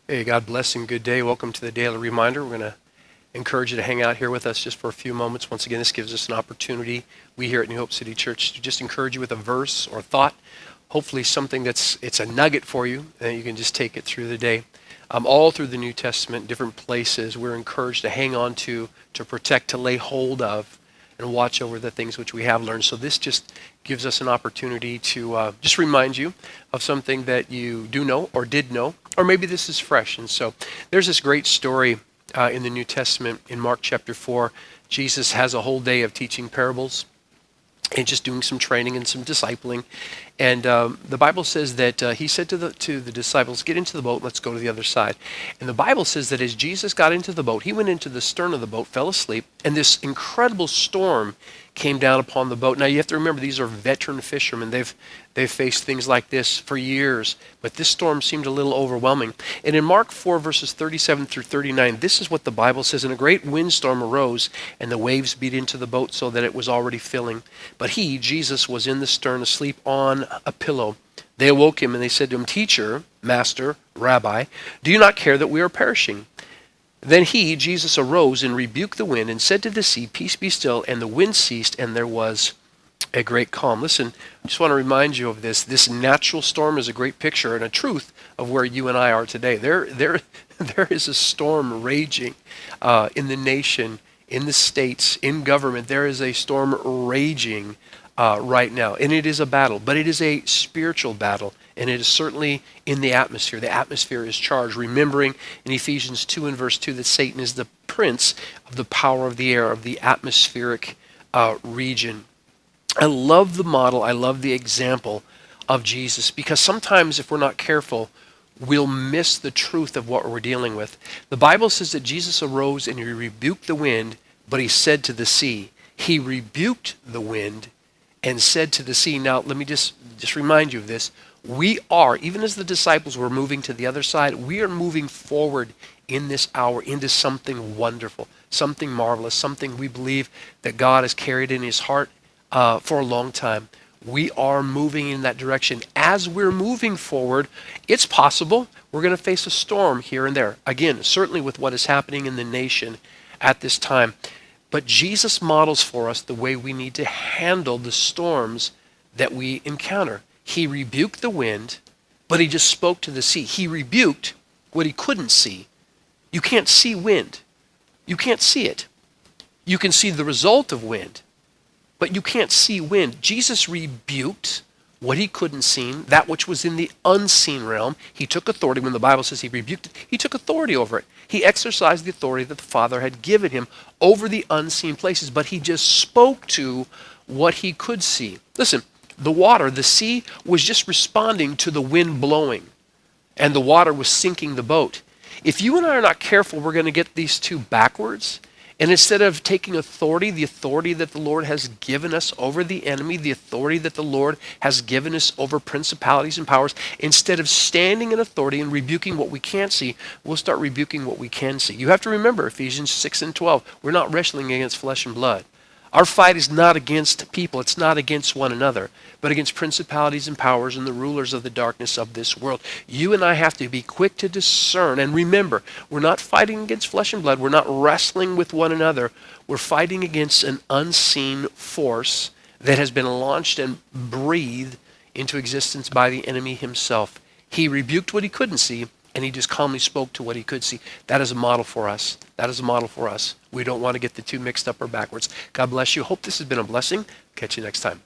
Hey, God bless and good day. Welcome to the Daily Reminder. We're going to encourage you to hang out here with us just for a few moments. Once again, this gives us an opportunity, we here at New Hope City Church, to just encourage you with a verse or thought, hopefully something it's a nugget for you, and you can just take it through the day. All through the New Testament, different places, we're encouraged to hang on to protect, to lay hold of, and watch over the things which we have learned. So this just gives us an opportunity to just remind you of something that you do know or did know, or maybe this is fresh. And so there's this great story in the New Testament in Mark chapter 4. Jesus has a whole day of teaching parables and just doing some training and some discipling. And the Bible says that he said to the disciples, "Get into the boat, let's go to the other side." And the Bible says that as Jesus got into the boat, he went into the stern of the boat, fell asleep, and this incredible storm came down upon the boat. Now you have to remember, these are veteran fishermen. They've faced things like this for years, but this storm seemed a little overwhelming. And in Mark 4 verses 37 through 39, this is what the Bible says: "And a great windstorm arose, and the waves beat into the boat so that it was already filling. But he, Jesus, was in the stern asleep on a pillow. They awoke him, and they said to him, 'Teacher, Master, Rabbi, do you not care that we are perishing?' Then he, Jesus, arose and rebuked the wind and said to the sea, 'Peace, be still.' And the wind ceased, and there was a great calm." Listen, I just want to remind you of this. This natural storm is a great picture and a truth of where you and I are today. There is a storm raging in the nation, in the states, in government. There is a storm raging right now, and it is a battle, but it is a spiritual battle, and it is certainly in the atmosphere. The atmosphere is charged, remembering in Ephesians 2 and verse 2 that Satan is the prince of the power of the air, of the atmospheric region. I love the model, I love the example of Jesus, because sometimes if we're not careful, we'll miss the truth of what we're dealing with. The Bible says that Jesus arose and he rebuked the wind, but he said to the sea. He rebuked the wind and said to the sea. Now, let me just remind you of this. We are, even as the disciples were moving to the other side, we are moving forward in this hour into something wonderful, something marvelous, something we believe that God has carried in his heart for a long time. We are moving in that direction. As we're moving forward, it's possible we're going to face a storm here and there. Again, certainly with what is happening in the nation at this time. But Jesus models for us the way we need to handle the storms that we encounter. He rebuked the wind, but he just spoke to the sea. He rebuked what he couldn't see. You can't see wind. You can't see it. You can see the result of wind, but you can't see wind. Jesus rebuked what he couldn't see, that which was in the unseen realm. He took authority. When the Bible says he rebuked it, he took authority over it. He exercised the authority that the Father had given him over the unseen places, but he just spoke to what he could see. Listen, the water, the sea, was just responding to the wind blowing, and the water was sinking the boat. If you and I are not careful, we're going to get these two backwards. And instead of taking authority, the authority that the Lord has given us over the enemy, the authority that the Lord has given us over principalities and powers, instead of standing in authority and rebuking what we can't see, we'll start rebuking what we can see. You have to remember Ephesians 6 and 12. We're not wrestling against flesh and blood. Our fight is not against people. It's not against one another, but against principalities and powers and the rulers of the darkness of this world. You and I have to be quick to discern. And remember, we're not fighting against flesh and blood. We're not wrestling with one another. We're fighting against an unseen force that has been launched and breathed into existence by the enemy himself. He rebuked what he couldn't see, and he just calmly spoke to what he could see. That is a model for us. That is a model for us. We don't want to get the two mixed up or backwards. God bless you. Hope this has been a blessing. Catch you next time.